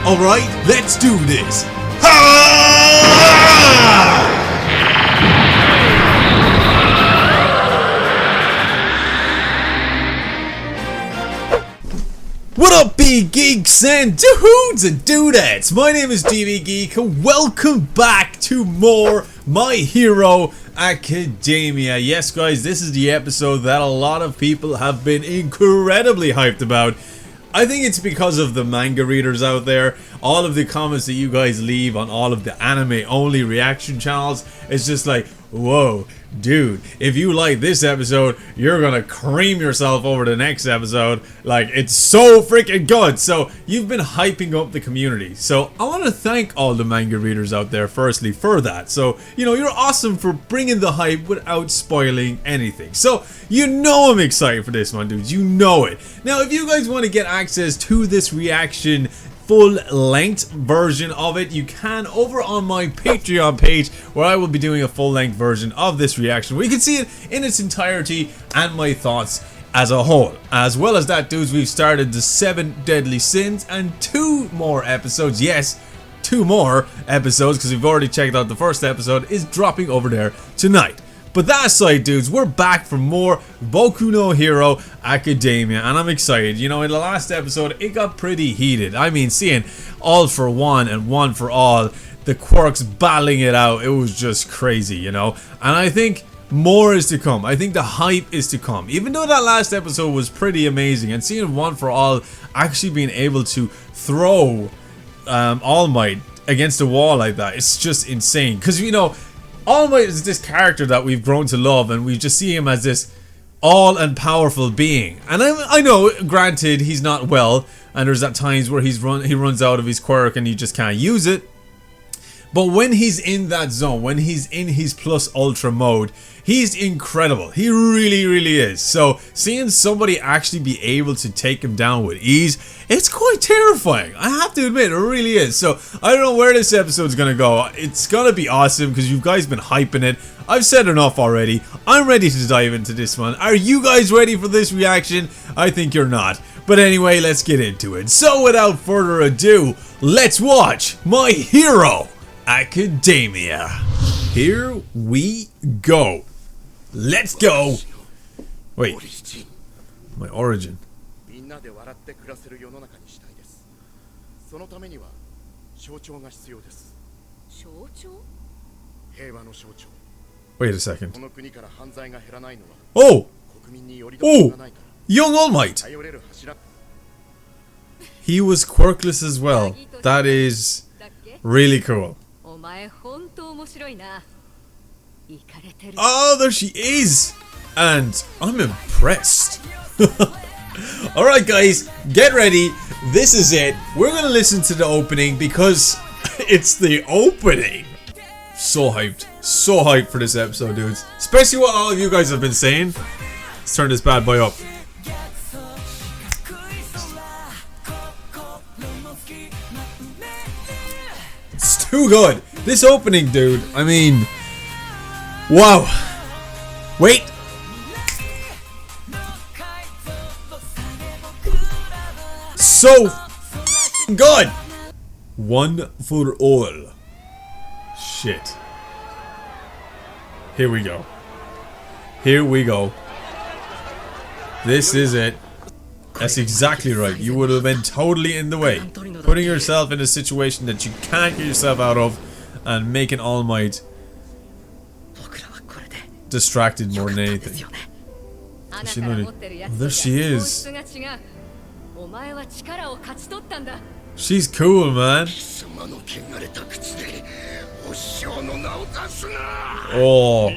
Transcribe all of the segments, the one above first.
Alright, let's do this. What up, geeks and dudes and dudettes? My name is Geeky. Welcome back to more My Hero Academia. Yes, guys, this is the episode that a lot of people have been incredibly hyped about. I think it's because of the manga readers out there. All of the comments that you guys leave on all of the anime-only reaction channels, it's just like, whoa, dude, if you like this episode, you're gonna cream yourself over the next episode. Like, it's so freaking good. So you've been hyping up the community, so I want to thank all the manga readers out there firstly for that. So, you know, you're awesome for bringing the hype without spoiling anything. So you know I'm excited for this one, dudes. You know it. Now, if you guys want to get access to this reaction full-length version of it, you can over on my Patreon page, where I will be doing a full-length version of this reaction where you can see it in its entirety and my thoughts as a whole. As well as that, dudes, we've started the 7 Deadly Sins and 2 more episodes. Yes, 2 more episodes, because we've already checked out the first episode, is dropping over there tonight. But that aside, dudes, we're back for more Boku no Hero Academia, and I'm excited. You know, in the last episode, it got pretty heated. I mean, seeing all for one and one for all, the quirks battling it out, it was just crazy, you know? And I think more is to come. I think the hype is to come. Even though that last episode was pretty amazing, and seeing one for all actually being able to throw All Might against the wall like that, it's just insane. Because, you know, All Might is this character that we've grown to love, and we just see him as this all and powerful being. And I know, granted, he's not well, and there's at times where he runs out of his quirk and he just can't use it. But when he's in that zone, when he's in his plus ultra mode, he's incredible. He really, really is. So seeing somebody actually be able to take him down with ease, it's quite terrifying. I have to admit, it really is. So I don't know where this episode's gonna go. It's gonna be awesome because you guys been hyping it. I've said enough already. I'm ready to dive into this one. Are you guys ready for this reaction? I think you're not. But anyway, let's get into it. So without further ado, let's watch My Hero Academia. Here we go. Let's go. Wait, my origin. Wait a second. Oh! Oh! Young All Might! He was quirkless as well. That is really cool. Oh, there she is! And I'm impressed. Alright, guys, get ready. This is it. We're gonna listen to the opening because it's the opening. So hyped. So hyped for this episode, dudes. Especially what all of you guys have been saying. Let's turn this bad boy up. It's too good. This opening, dude. I mean, wow. Wait. So good. One for all. Shit. Here we go. Here we go. This is it. That's exactly right. You would have been totally in the way, putting yourself in a situation that you can't get yourself out of, and making All Might distracted more than anything. Oh, there she is. She's cool, man. Oh.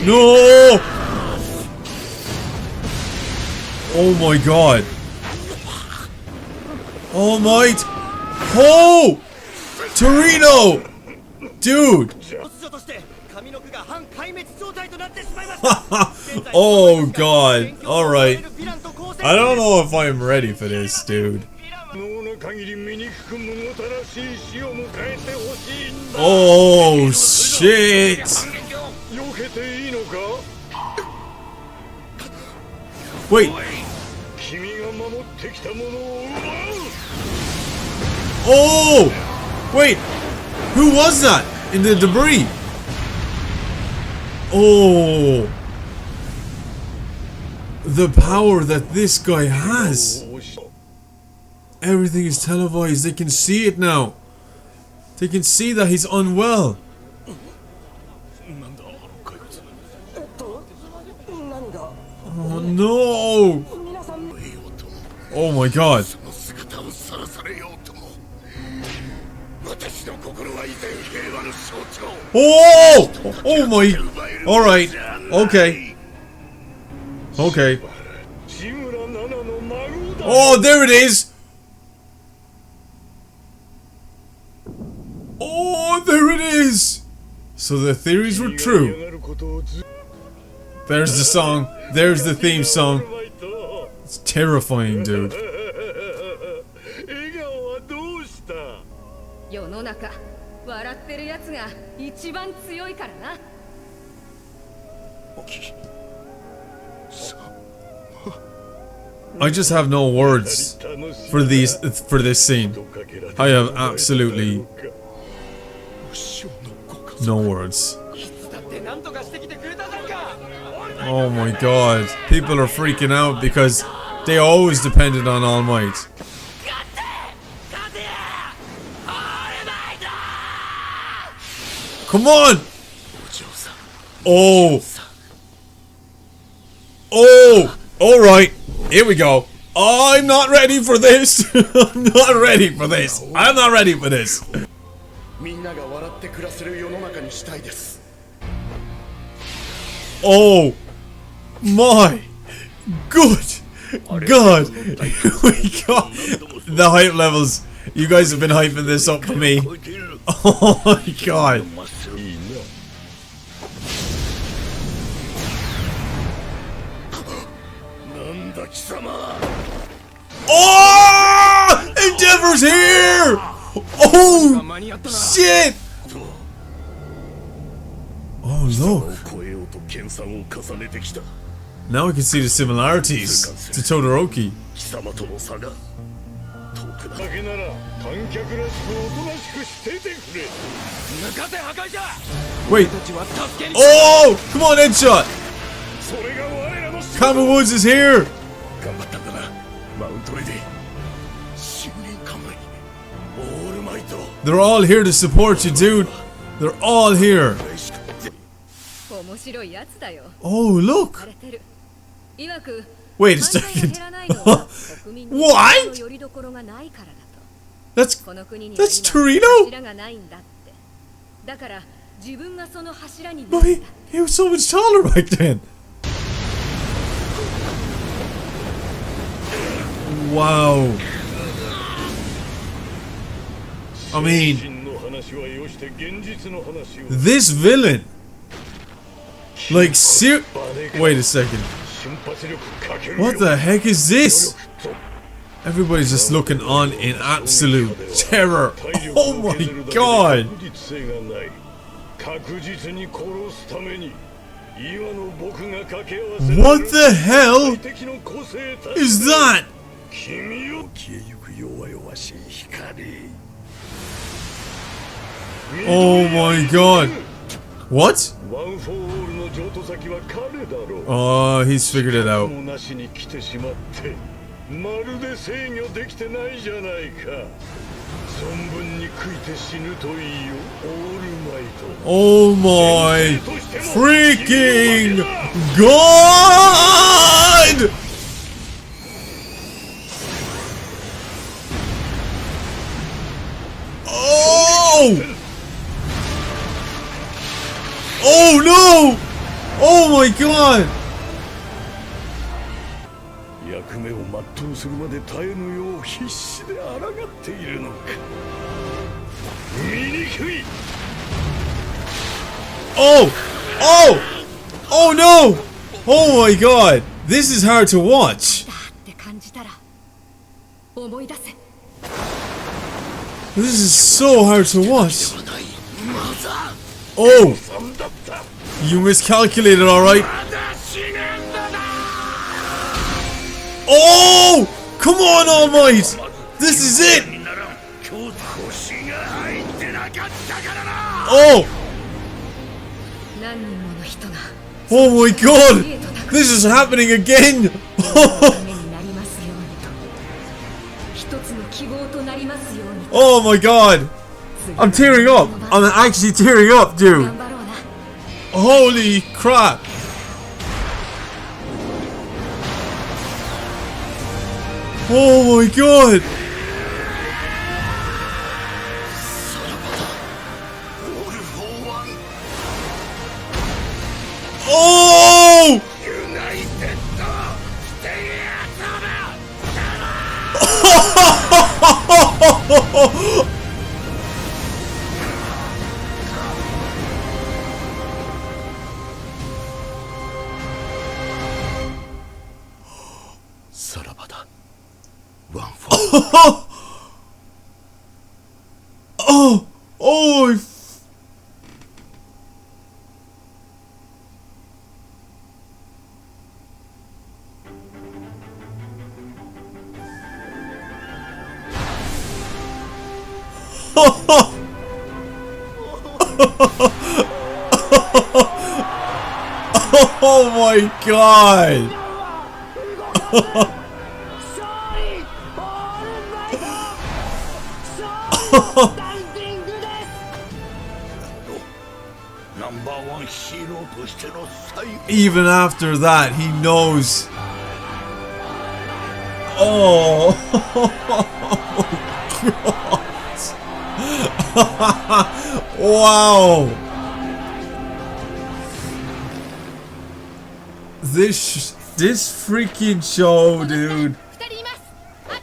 No! Oh my god. All Might. Oh! Torino! Dude! Oh god. Alright. I don't know if I'm ready for this, dude. Oh shit! Wait. Oh! Wait! Who was that in the debris? Oh! The power that this guy has. Everything is televised. They can see it now. They can see that he's unwell. Oh no! Oh my god. Oh! Oh my... Alright. Okay. Okay. Oh, there it is! Oh, there it is! So the theories were true. There's the song. There's the theme song. It's terrifying, dude. I just have no words for this scene. I have absolutely no words. Oh my god. People are freaking out because they always depended on All Might. Come on! Oh! Oh! Alright. Here we go. I'm not ready for this. I'm not ready for this. I'm not ready for this. Oh my good god. We got the hype levels. You guys have been hyping this up for me. Oh my god. Oh! Endeavor's here! Oh! Shit! Oh, look. Now we can see the similarities to Todoroki. Wait. Oh! Come on, headshot! Kama Woods is here! They're all here to support you, dude. They're all here. Oh, look. Wait a second. What? That's Torino? No, he was so much taller back then. Wow. I mean, this villain, like, wait a second. What the heck is this? Everybody's just looking on in absolute terror. Oh my god. What the hell is that? Oh my god. What? Oh, he's figured it out. Oh my freaking god! Oh! Oh no! Oh my god! Oh! Oh! Oh no! Oh my god! This is hard to watch. This is so hard to watch. Oh! You miscalculated, alright? Oh! Come on, All Might! This is it! Oh! Oh my god! This is happening again! Oh my god! I'm tearing up! I'm actually tearing up, dude! Holy crap! Oh my god! Oh! Oh! Oh! Oh my god! Even after that, he knows. Oh, God. Wow. This freaking show, dude.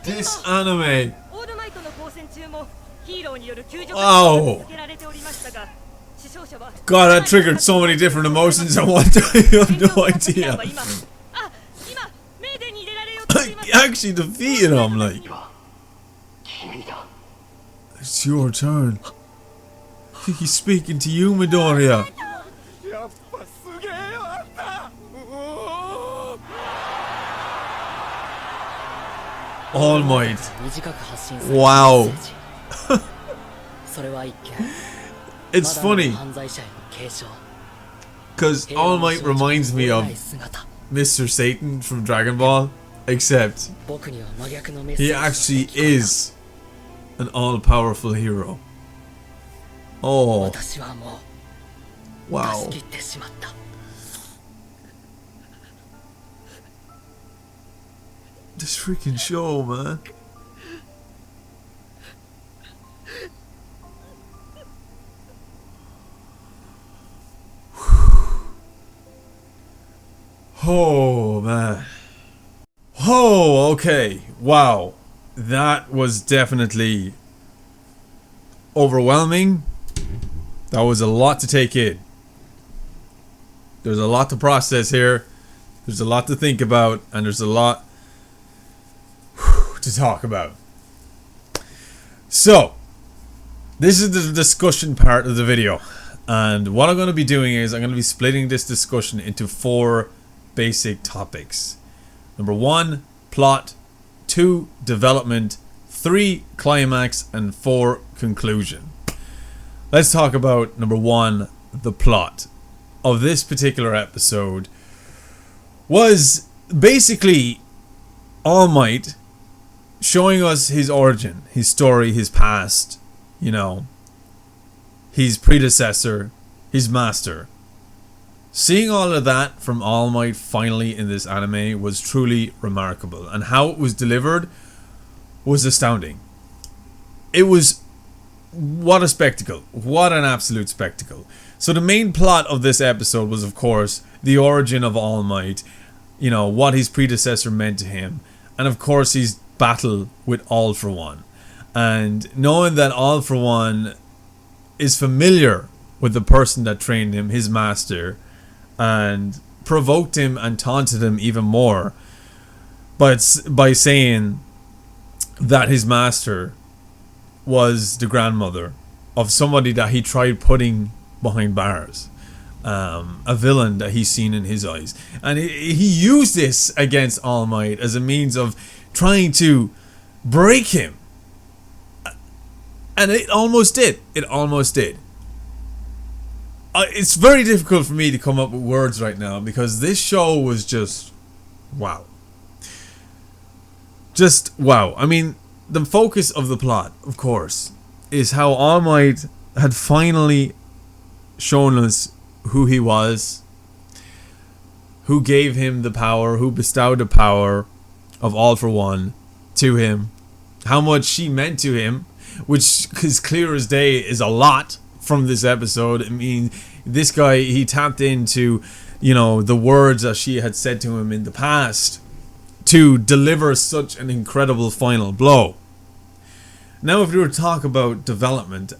This anime. Wow. God, that triggered so many different emotions at one time. You have no idea. I actually defeated him, like. It's your turn. He's speaking to you, Midoriya. All Might. Wow. It's funny, because All Might reminds me of Mr. Satan from Dragon Ball, except he actually is an all-powerful hero. Oh. Wow. This freaking show, man. Oh, man. Oh, okay. Wow. That was definitely overwhelming. That was a lot to take in. There's a lot to process here. There's a lot to think about. And there's a lot to talk about. So, this is the discussion part of the video. And what I'm going to be doing is I'm going to be splitting this discussion into 4 basic topics. Number 1, plot. 2, development. 3, climax. And 4, conclusion. Let's talk about number 1, the plot of this particular episode. Was basically All Might showing us his origin, his story, his past, you know, his predecessor, his master. Seeing all of that from All Might finally in this anime was truly remarkable, and how it was delivered was astounding. It was, what a spectacle, what an absolute spectacle. So the main plot of this episode was, of course, the origin of All Might, you know, what his predecessor meant to him, and of course his battle with All For One. And knowing that All For One is familiar with the person that trained him, his master, and provoked him and taunted him even more but by saying that his master was the grandmother of somebody that he tried putting behind bars. a villain that he's seen in his eyes, and he used this against All Might as a means of trying to break him, and it almost did. It's very difficult for me to come up with words right now because this show was just wow. Just wow. I mean, the focus of the plot, of course, is how All Might had finally shown us who he was, who gave him the power, who bestowed the power of All for One to him, how much she meant to him, which is clear as day is a lot from this episode. I mean, this guy, he tapped into, you know, the words that she had said to him in the past to deliver such an incredible final blow. Now, if we were to talk about development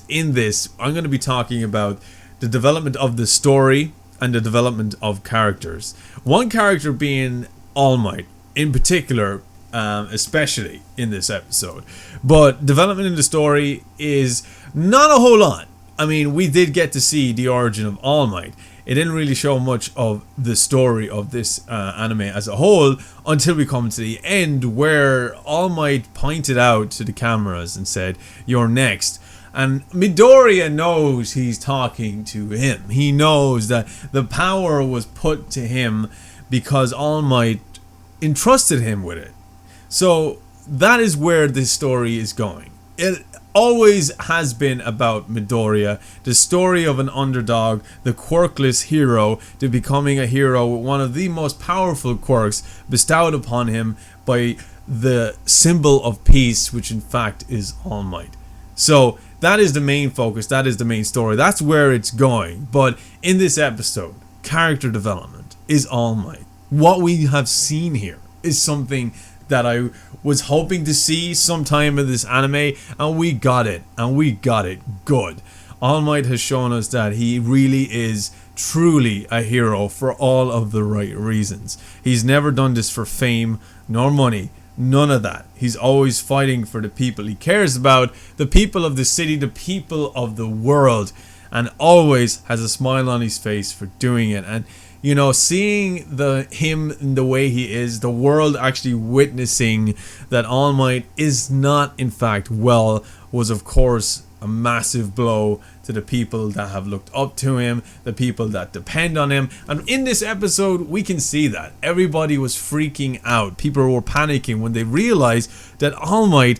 in this, I'm going to be talking about the development of the story and the development of characters. One character being All Might, in particular, especially in this episode. But development in the story is not a whole lot. I mean, we did get to see the origin of All Might. It didn't really show much of the story of this anime as a whole until we come to the end, where All Might pointed out to the cameras and said, "You're next." And Midoriya knows he's talking to him. He knows that the power was put to him because All Might entrusted him with it. So that is where this story is going. It always has been about Midoriya, the story of an underdog, the quirkless hero, to becoming a hero with one of the most powerful quirks bestowed upon him by the symbol of peace, which in fact is All Might. So that is the main focus, that is the main story, that's where it's going. But in this episode, character development is All Might. What we have seen here is something that I was hoping to see sometime in this anime, and we got it, and we got it good. All Might has shown us that he really is truly a hero for all of the right reasons. He's never done this for fame nor money, none of that. He's always fighting for the people he cares about, the people of the city, the people of the world, and always has a smile on his face for doing it. And you know, seeing him in the way he is, the world actually witnessing that All Might is not in fact well, was of course a massive blow to the people that have looked up to him, the people that depend on him. And in this episode, we can see that everybody was freaking out. People were panicking when they realized that All Might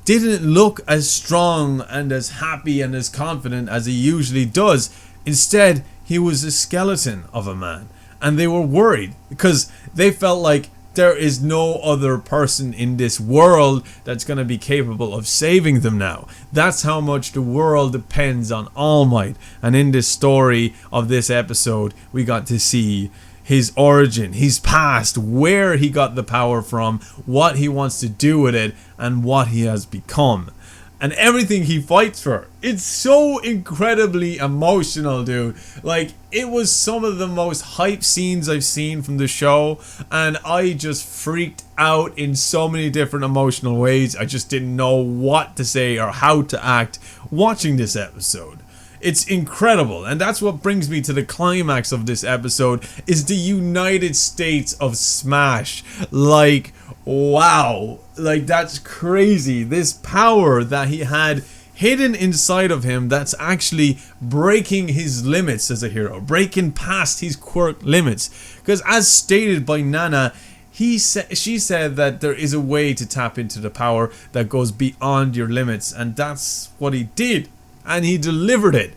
didn't look as strong and as happy and as confident as he usually does. Instead, he was a skeleton of a man, and they were worried because they felt like there is no other person in this world that's going to be capable of saving them now. That's how much the world depends on All Might. And in this story of this episode, we got to see his origin, his past, where he got the power from, what he wants to do with it, and what he has become. And everything he fights for. It's so incredibly emotional, dude. Like, it was some of the most hype scenes I've seen from the show, and I just freaked out in so many different emotional ways. I just didn't know what to say or how to act watching this episode. It's incredible, and that's what brings me to the climax of this episode, is the United States of Smash. Like, wow, like that's crazy. This power that he had hidden inside of him, that's actually breaking his limits as a hero, breaking past his quirk limits. Because as stated by Nana, she said that there is a way to tap into the power that goes beyond your limits, and that's what he did, and he delivered it.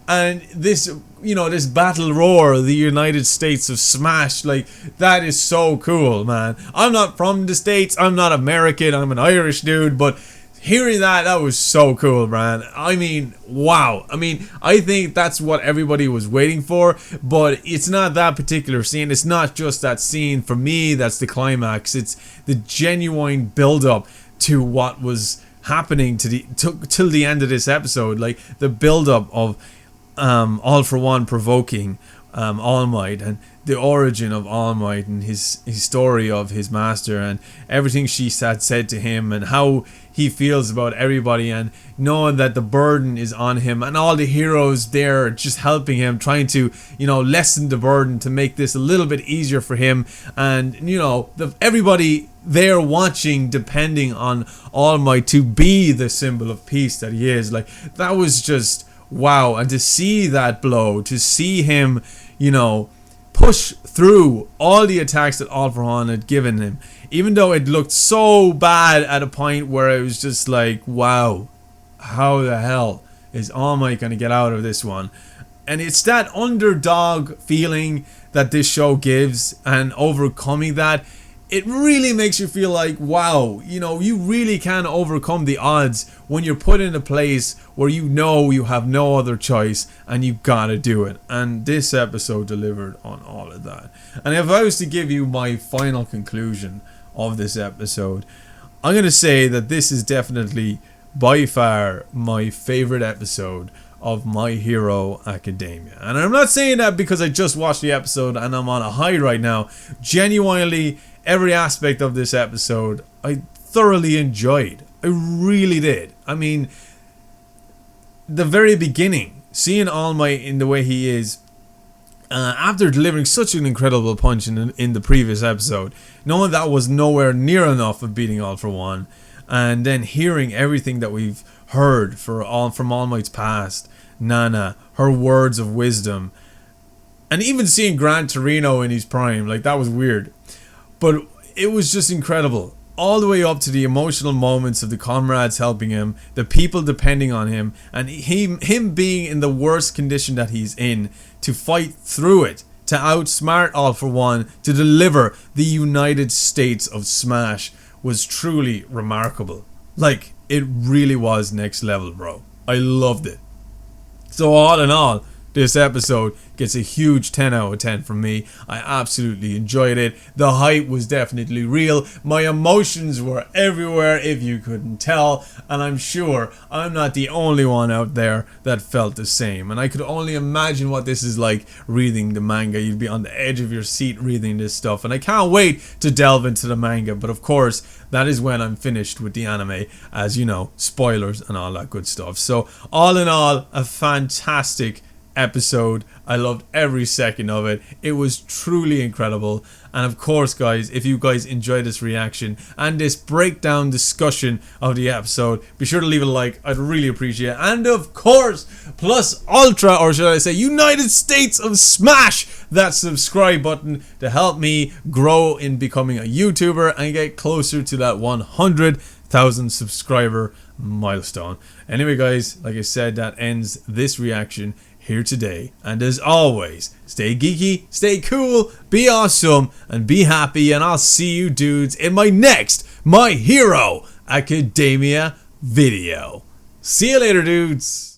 And this, you know, this battle roar, the United States of Smash, like, that is so cool, man. I'm not from the States, I'm not American, I'm an Irish dude, but hearing that was so cool, man. I mean, wow. I mean, I think that's what everybody was waiting for, but it's not that particular scene. It's not just that scene. For me, that's the climax. It's the genuine build-up to what was happening till the end of this episode. Like, the build-up of All for One provoking All Might, and the origin of All Might, and his story of his master, and everything she had said to him, and how he feels about everybody, and knowing that the burden is on him, and all the heroes there just helping him, trying to, you know, lessen the burden to make this a little bit easier for him, and, you know, everybody there watching, depending on All Might to be the symbol of peace that he is. Like, that was just wow. And to see that blow, to see him, you know, push through all the attacks that All For One had given him, even though it looked so bad at a point where it was just like, wow, how the hell is All Might going to get out of this one? And it's that underdog feeling that this show gives, and overcoming that, it really makes you feel like, wow, you know, you really can overcome the odds when you're put in a place where you know you have no other choice and you gotta do it. And this episode delivered on all of that. And if I was to give you my final conclusion of this episode, I'm gonna say that this is definitely by far my favorite episode of My Hero Academia. And I'm not saying that because I just watched the episode and I'm on a high right now. Genuinely, every aspect of this episode I thoroughly enjoyed. I really did. I mean, the very beginning, seeing All Might in the way he is, after delivering such an incredible punch in the previous episode, knowing that was nowhere near enough of beating All For One, and then hearing everything that we've heard from All Might's past, Nana, her words of wisdom, and even seeing Gran Torino in his prime, like, that was weird. But it was just incredible. All the way up to the emotional moments of the comrades helping him, the people depending on him, and him being in the worst condition that he's in, to fight through it, to outsmart All For One, to deliver the United States of Smash, was truly remarkable. Like, it really was next level, bro. I loved it. So all in all, this episode gets a huge 10 out of 10 from me. I absolutely enjoyed it. The hype was definitely real. My emotions were everywhere, if you couldn't tell. And I'm sure I'm not the only one out there that felt the same. And I could only imagine what this is like reading the manga. You'd be on the edge of your seat reading this stuff. And I can't wait to delve into the manga. But of course, that is when I'm finished with the anime. As you know, spoilers and all that good stuff. So all in all, a fantastic episode. I loved every second of it. It was truly incredible. And of course, guys, if you guys enjoyed this reaction and this breakdown discussion of the episode, be sure to leave a like. I'd really appreciate it. And of course, plus ultra, or should I say United States of Smash, that subscribe button to help me grow in becoming a YouTuber and get closer to that 100,000 subscriber milestone. Anyway, guys, like I said, that ends this reaction here today. And as always, stay geeky, stay cool, be awesome, and be happy. And I'll see you dudes in my next My Hero Academia video. See you later, dudes.